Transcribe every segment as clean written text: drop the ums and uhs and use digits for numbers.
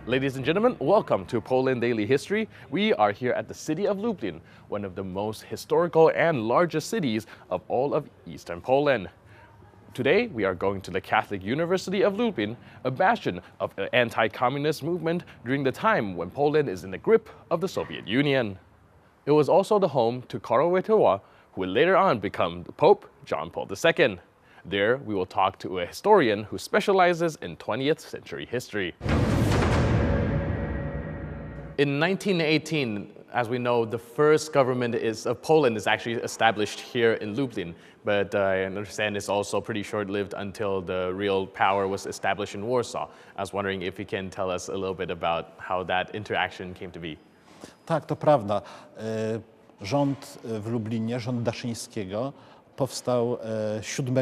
Ladies and gentlemen, welcome to Poland Daily History. We are here at the city of Lublin, one of the most historical and largest cities of all of Eastern Poland. Today, we are going to the Catholic University of Lublin, a bastion of the anti-communist movement during the time when Poland is in the grip of the Soviet Union. It was also the home to Karol Wojtyła, who would later on become Pope John Paul II. There, we will talk to a historian who specializes in 20th century history. In 1918, as we know, the first government of Poland is actually established here in Lublin, but I understand it's also pretty short-lived until the real power was established in Warsaw. I was wondering if you can tell us a little bit about how that interaction came to be. Tak, to prawda. Rząd w Lublinie, rząd Daszyńskiego, powstał 7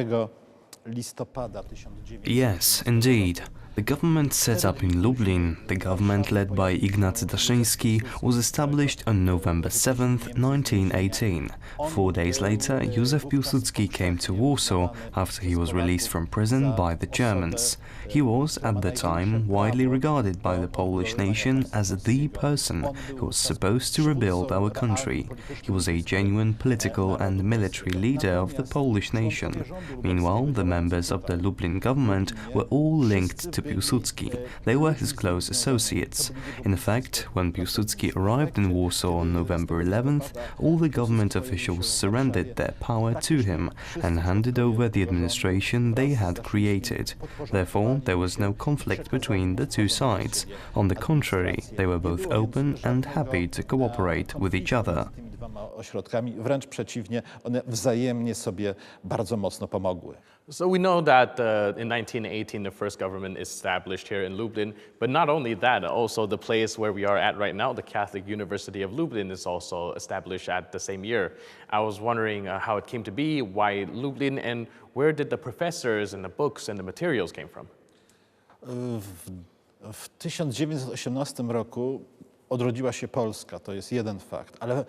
listopada 1900. Yes, indeed. The government set up in Lublin, the government led by Ignacy Daszyński, was established on November 7, 1918. 4 days later, Józef Piłsudski came to Warsaw after he was released from prison by the Germans. He was, at the time, widely regarded by the Polish nation as the person who was supposed to rebuild our country. He was a genuine political and military leader of the Polish nation. Meanwhile, the members of the Lublin government were all linked to Piłsudski. They were his close associates. In fact, when Piłsudski arrived in Warsaw on November 11th, all the government officials surrendered their power to him and handed over the administration they had created. Therefore, there was no conflict between the two sides. On the contrary, they were both open and happy to cooperate with each other. Ośrodkami, wręcz przeciwnie, one wzajemnie sobie bardzo mocno pomogły. So we know that in 1918 the first government is established here in Lublin, but not only that, also the place where we are at right now, the Catholic University of Lublin, is also established at the same year. I was wondering how it came to be, why Lublin, and where did the professors and the books and the materials came from? W 1918 roku odrodziła się Polska, to jest jeden fakt, ale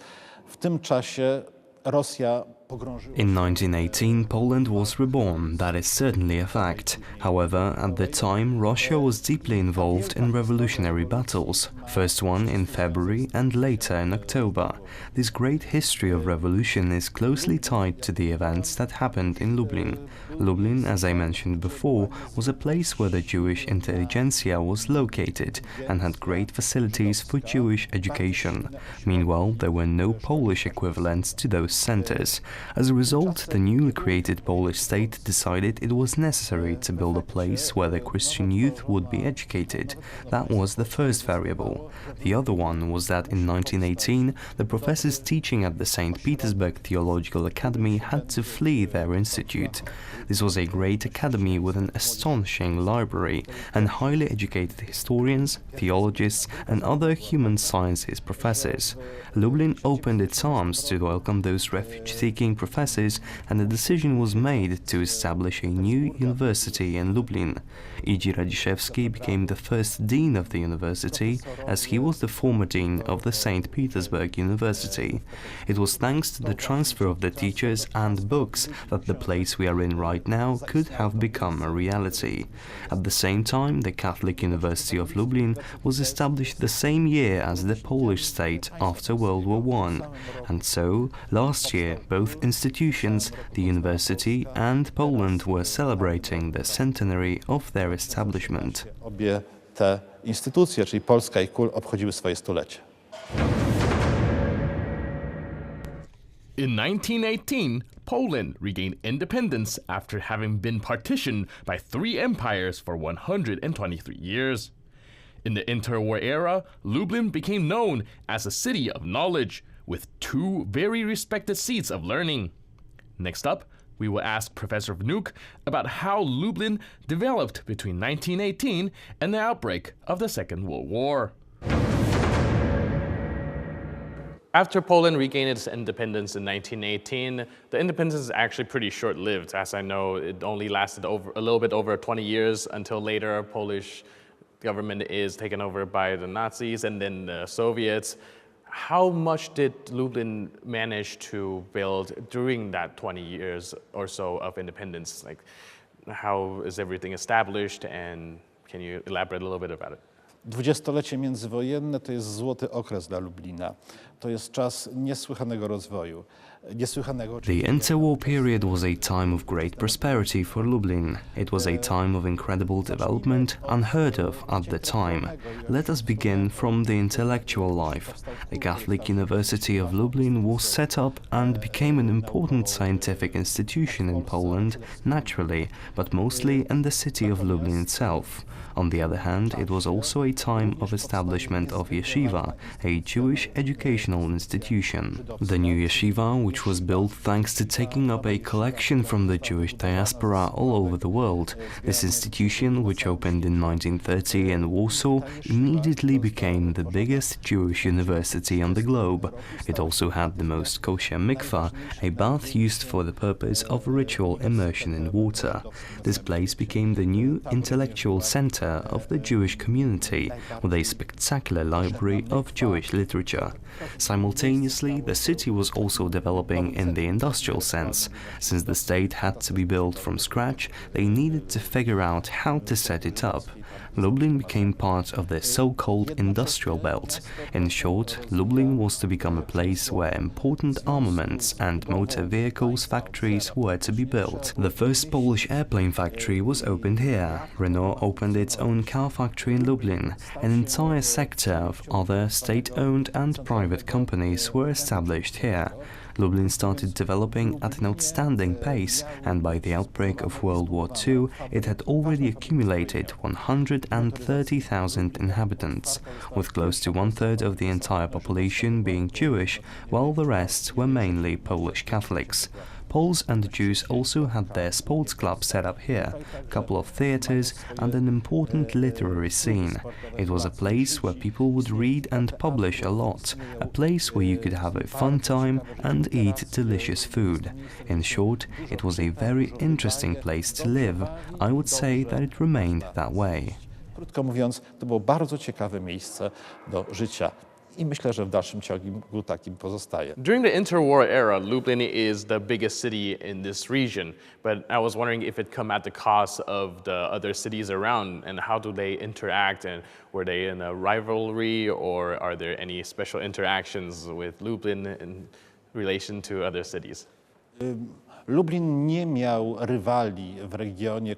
w tym czasie Rosja pogrążyła. In 1918, Poland was reborn, that is certainly a fact. However, at the time, Russia was deeply involved in revolutionary battles, first one in February and later in October. This great history of revolution is closely tied to the events that happened in Lublin. Lublin, as I mentioned before, was a place where the Jewish intelligentsia was located and had great facilities for Jewish education. Meanwhile, there were no Polish equivalents to those centers. As a result, the newly created Polish state decided it was necessary to build a place where the Christian youth would be educated. That was the first variable. The other one was that in 1918, the professors teaching at the St. Petersburg Theological Academy had to flee their institute. This was a great academy with an astonishing library and highly educated historians, theologists, and other human sciences professors. Lublin opened its arms to welcome those refuge-seeking professors, and a decision was made to establish a new university in Lublin. E.G. Radziszewski became the first dean of the university, as he was the former dean of the St. Petersburg University. It was thanks to the transfer of the teachers and books that the place we are in right now could have become a reality. At the same time, the Catholic University of Lublin was established the same year as the Polish state after World War I. And so, last year, both institutions, the university and Poland, were celebrating the centenary of their establishment. Obie te instytucje, czyli Polska i KUL, obchodziły swoje stulecie. In 1918, Poland regained independence after having been partitioned by 3 empires for 123 years. In the interwar era, Lublin became known as a city of knowledge, with 2 very respected seats of learning. Next up, we will ask Professor Wnuk about how Lublin developed between 1918 and the outbreak of the Second World War. After Poland regained its independence in 1918, the independence is actually pretty short-lived. As I know, it only lasted a little bit over 20 years until later Polish government is taken over by the Nazis and then the Soviets. How much did Lublin manage to build during that 20 years or so of independence? Like, how is everything established, and can you elaborate a little bit about it? Dwudziestolecie międzywojenne to jest złoty okres dla Lublina. To jest czas niesłychanego rozwoju. The interwar period was a time of great prosperity for Lublin. It was a time of incredible development, unheard of at the time. Let us begin from the intellectual life. The Catholic University of Lublin was set up and became an important scientific institution in Poland, naturally, but mostly in the city of Lublin itself. On the other hand, it was also a time of establishment of yeshiva, a Jewish educational institution. The new yeshiva, which was built thanks to taking up a collection from the Jewish diaspora all over the world. This institution, which opened in 1930 in Warsaw, immediately became the biggest Jewish university on the globe. It also had the most kosher mikvah, a bath used for the purpose of ritual immersion in water. This place became the new intellectual center of the Jewish community, with a spectacular library of Jewish literature. Simultaneously, the city was also developing in the industrial sense. Since the state had to be built from scratch, they needed to figure out how to set it up. Lublin became part of the so-called industrial belt. In short, Lublin was to become a place where important armaments and motor vehicles factories were to be built. The first Polish airplane factory was opened here. Renault opened its own car factory in Lublin. An entire sector of other state-owned and private companies were established here. Lublin started developing at an outstanding pace, and by the outbreak of World War II, it had already accumulated 130,000 inhabitants, with close to one-third of the entire population being Jewish, while the rest were mainly Polish Catholics. Poles and Jews also had their sports club set up here, a couple of theatres and an important literary scene. It was a place where people would read and publish a lot, a place where you could have a fun time and eat delicious food. In short, it was a very interesting place to live. I would say that it remained that way. Krótko mówiąc, to było bardzo ciekawe miejsce do życia. I myślę, że w dalszym ciągu takim pozostaje. During the interwar era, Lublin is the biggest city in this region, but I was wondering if it come at the cost of the other cities around, and how do they interact, and were they in a rivalry, or are there any special interactions with Lublin in relation to other cities? Lublin nie miał rywali w regionie,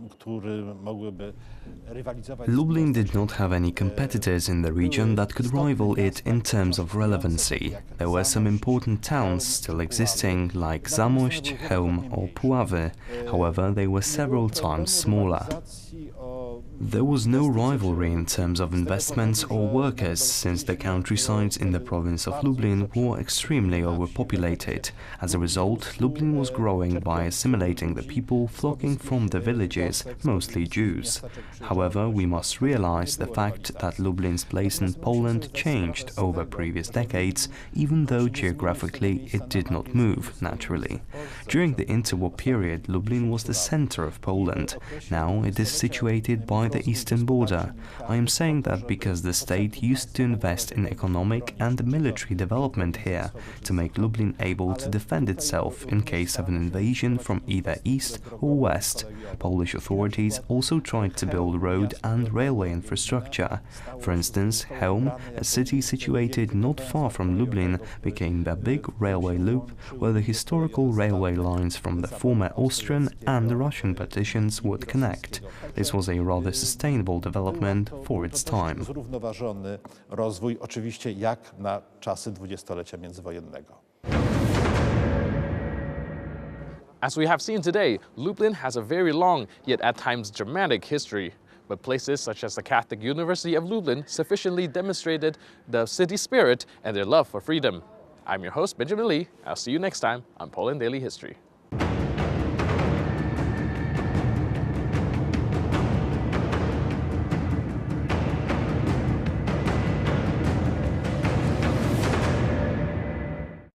które mogłyby rywalizować. Lublin did not have any competitors in the region that could rival it in terms of relevancy. There were some important towns still existing, like Zamość, Chełm or Puławy. However, they were several times smaller. There was no rivalry in terms of investments or workers, since the countrysides in the province of Lublin were extremely overpopulated. As a result, Lublin was growing by assimilating the people flocking from the villages, mostly Jews. However, we must realize the fact that Lublin's place in Poland changed over previous decades, even though geographically it did not move naturally. During the interwar period, Lublin was the center of Poland. Now it is situated by the eastern border. I am saying that because the state used to invest in economic and military development here to make Lublin able to defend itself in case of an invasion from either east or west. Polish authorities also tried to build road and railway infrastructure. For instance, Chełm, a city situated not far from Lublin, became the big railway loop where the historical railway lines from the former Austrian and Russian partitions would connect. This was a rather sustainable development for its time. Zrównoważony rozwój, oczywiście jak na czasy dwudziestolecia międzywojennego. As we have seen today, Lublin has a very long, yet at times dramatic history. But places such as the Catholic University of Lublin sufficiently demonstrated the city spirit and their love for freedom. I'm your host, Benjamin Lee. I'll see you next time on Poland Daily History.